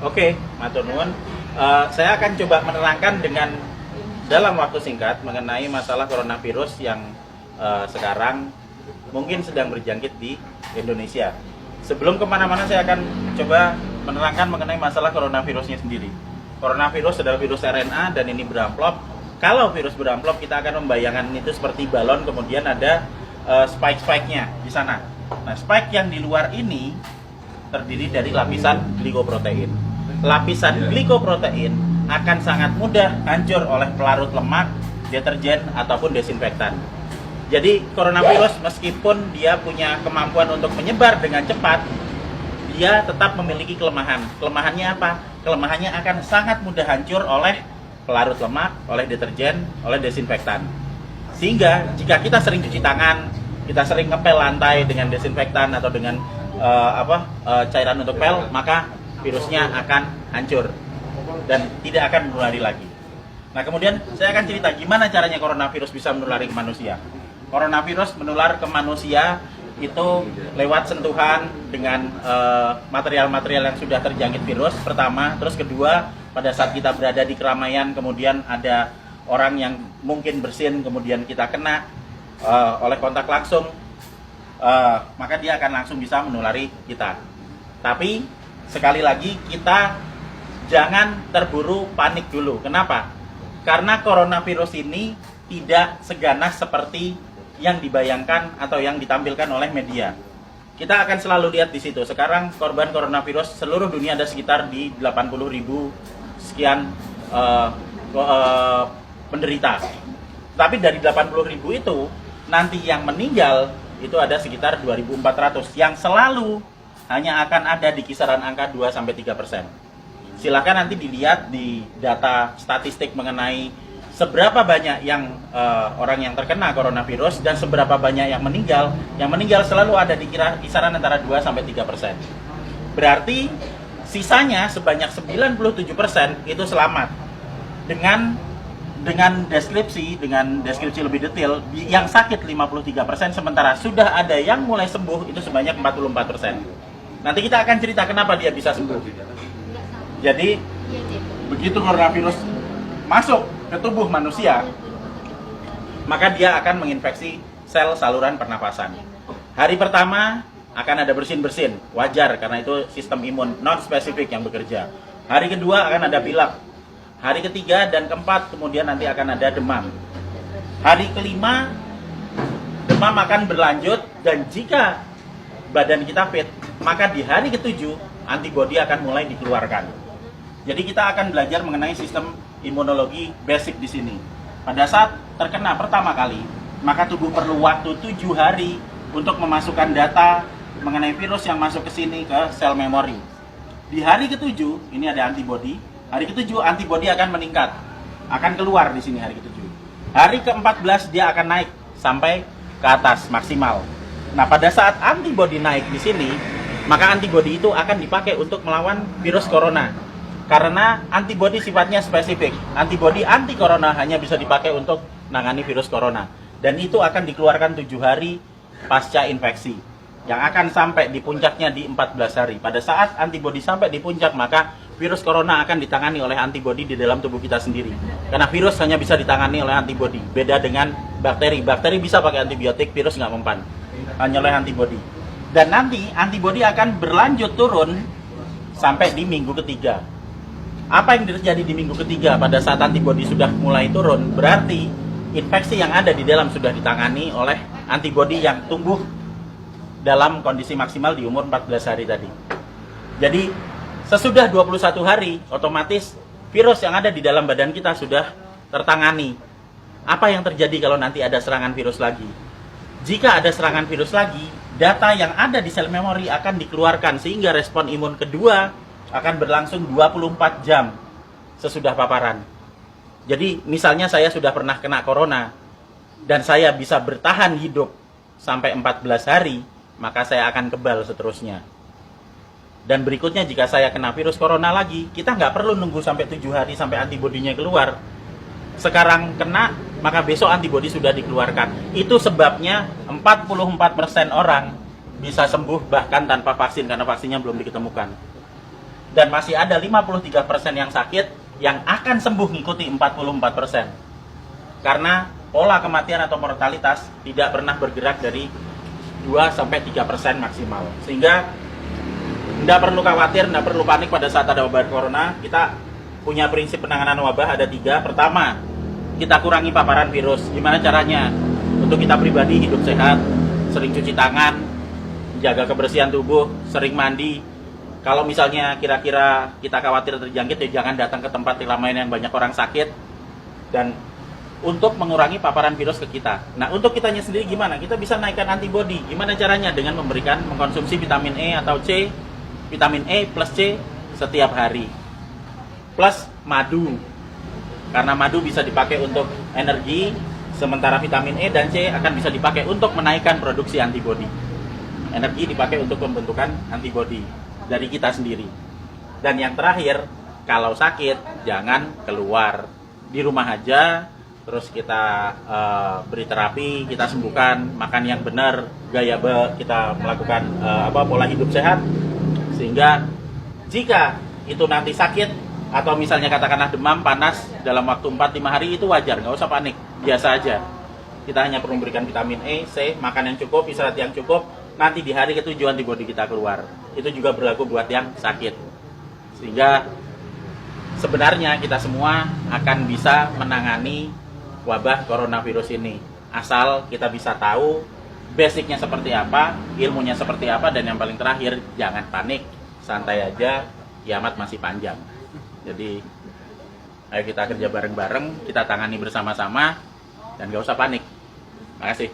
Oke, matur nuwun. Saya akan coba menerangkan dengan dalam waktu singkat mengenai masalah coronavirus yang sekarang mungkin sedang berjangkit di Indonesia. Sebelum kemana-mana saya akan coba menerangkan mengenai masalah coronavirusnya sendiri. Coronavirus adalah virus RNA dan ini beramplop. Kalau virus beramplop kita akan membayangkan itu seperti balon, kemudian ada spike-spike-nya di sana. Nah, spike yang di luar ini terdiri dari lapisan glikoprotein. Lapisan glikoprotein akan sangat mudah hancur oleh pelarut lemak, deterjen, ataupun desinfektan. Jadi coronavirus meskipun dia punya kemampuan untuk menyebar dengan cepat, dia tetap memiliki kelemahan. Kelemahannya apa? Kelemahannya akan sangat mudah hancur oleh pelarut lemak, oleh deterjen, oleh desinfektan. Sehingga jika kita sering cuci tangan, kita sering ngepel lantai dengan desinfektan atau dengan cairan untuk pel, maka virusnya akan hancur dan tidak akan menulari lagi. Nah, kemudian saya akan cerita gimana caranya coronavirus bisa menulari ke manusia. Coronavirus menular ke manusia itu lewat sentuhan dengan material-material yang sudah terjangkit virus pertama, terus kedua pada saat kita berada di keramaian, kemudian ada orang yang mungkin bersin, kemudian kita kena oleh kontak langsung, maka dia akan langsung bisa menulari kita. Tapi sekali lagi kita jangan terburu panik dulu. Kenapa? Karena coronavirus ini tidak seganas seperti yang dibayangkan atau yang ditampilkan oleh media. Kita akan selalu lihat di situ. Sekarang korban coronavirus seluruh dunia ada sekitar di 80.000 sekian penderita. Tapi dari 80.000 itu nanti yang meninggal itu ada sekitar 2.400 yang selalu hanya akan ada di kisaran angka 2-3%. Silakan nanti dilihat di data statistik mengenai seberapa banyak yang orang yang terkena coronavirus dan seberapa banyak yang meninggal. Yang meninggal selalu ada di kisaran antara 2-3%. Berarti sisanya sebanyak 97% itu selamat. Dengan deskripsi lebih detail, yang sakit 53%, sementara sudah ada yang mulai sembuh itu sebanyak 44%. Nanti kita akan cerita kenapa dia bisa sembuh. Jadi begitu coronavirus masuk ke tubuh manusia, maka dia akan menginfeksi sel saluran pernapasan. Hari pertama akan ada bersin-bersin, wajar karena itu sistem imun non spesifik yang bekerja. Hari kedua akan ada pilek. Hari ketiga dan keempat kemudian nanti akan ada demam. Hari kelima demam akan berlanjut dan jika badan kita fit, maka di hari ketujuh antibodi akan mulai dikeluarkan. Jadi kita akan belajar mengenai sistem imunologi basic di sini. Pada saat terkena pertama kali, maka tubuh perlu waktu 7 hari untuk memasukkan data mengenai virus yang masuk ke sini ke sel memori. Di hari ketujuh ini ada antibodi. Hari ketujuh antibodi akan meningkat, akan keluar di sini hari ketujuh. Hari ke-14 dia akan naik sampai ke atas maksimal. Nah, pada saat antibodi naik di sini, maka antibodi itu akan dipakai untuk melawan virus corona. Karena antibodi sifatnya spesifik. Antibodi anti corona hanya bisa dipakai untuk menangani virus corona. Dan itu akan dikeluarkan 7 hari pasca infeksi. Yang akan sampai di puncaknya di 14 hari. Pada saat antibodi sampai di puncak, maka virus corona akan ditangani oleh antibodi di dalam tubuh kita sendiri. Karena virus hanya bisa ditangani oleh antibodi. Beda dengan bakteri. Bakteri bisa pakai antibiotik, virus nggak mempan. Hanya oleh antibodi. Dan nanti antibodi akan berlanjut turun sampai di minggu ketiga. Apa yang terjadi di minggu ketiga pada saat antibodi sudah mulai turun? Berarti infeksi yang ada di dalam sudah ditangani oleh antibodi yang tumbuh dalam kondisi maksimal di umur 14 hari tadi. Jadi sesudah 21 hari, otomatis virus yang ada di dalam badan kita sudah tertangani. Apa yang terjadi kalau nanti ada serangan virus lagi? Jika ada serangan virus lagi, data yang ada di sel memori akan dikeluarkan sehingga respon imun kedua akan berlangsung 24 jam sesudah paparan. Jadi misalnya saya sudah pernah kena corona dan saya bisa bertahan hidup sampai 14 hari, maka saya akan kebal seterusnya. Dan berikutnya jika saya kena virus corona lagi, kita nggak perlu nunggu sampai 7 hari sampai antibodinya keluar. Sekarang kena, maka besok antibodi sudah dikeluarkan. Itu sebabnya 44% orang bisa sembuh bahkan tanpa vaksin karena vaksinnya belum diketemukan. dan masih ada 53% yang sakit yang akan sembuh ngikuti 44%. Karena pola kematian atau mortalitas tidak pernah bergerak dari 2-3% maksimal. Sehingga tidak perlu khawatir, tidak perlu panik pada saat ada wabah corona. Kita punya prinsip penanganan wabah ada 3. Pertama, kita kurangi paparan virus. Gimana caranya? Untuk kita pribadi hidup sehat, sering cuci tangan, jaga kebersihan tubuh, sering mandi. Kalau misalnya kira-kira kita khawatir terjangkit, ya jangan datang ke tempat keramaian yang banyak orang sakit. Dan untuk mengurangi paparan virus ke kita. Nah, untuk kitanya sendiri gimana? Kita bisa naikkan antibodi. Gimana caranya? Dengan mengkonsumsi vitamin E atau C, vitamin E plus C setiap hari. Plus madu. Karena madu bisa dipakai untuk energi, sementara vitamin E dan C akan bisa dipakai untuk menaikkan produksi antibodi. Energi dipakai untuk pembentukan antibodi dari kita sendiri. Dan yang terakhir, kalau sakit jangan keluar, di rumah aja. Terus kita beri terapi, kita sembuhkan, makan yang benar, kita melakukan pola hidup sehat, sehingga jika itu nanti sakit atau misalnya katakanlah demam, panas dalam waktu 4-5 hari itu wajar, nggak usah panik, biasa aja. Kita hanya perlu memberikan vitamin E, C, makan yang cukup, istirahat yang cukup, nanti di hari ketujuh antibodi kita keluar. Itu juga berlaku buat yang sakit. Sehingga sebenarnya kita semua akan bisa menangani wabah coronavirus ini, asal kita bisa tahu basicnya seperti apa, ilmunya seperti apa, dan yang paling terakhir jangan panik, santai aja, kiamat masih panjang. Jadi ayo kita kerja bareng-bareng, kita tangani bersama-sama, dan gak usah panik. Makasih.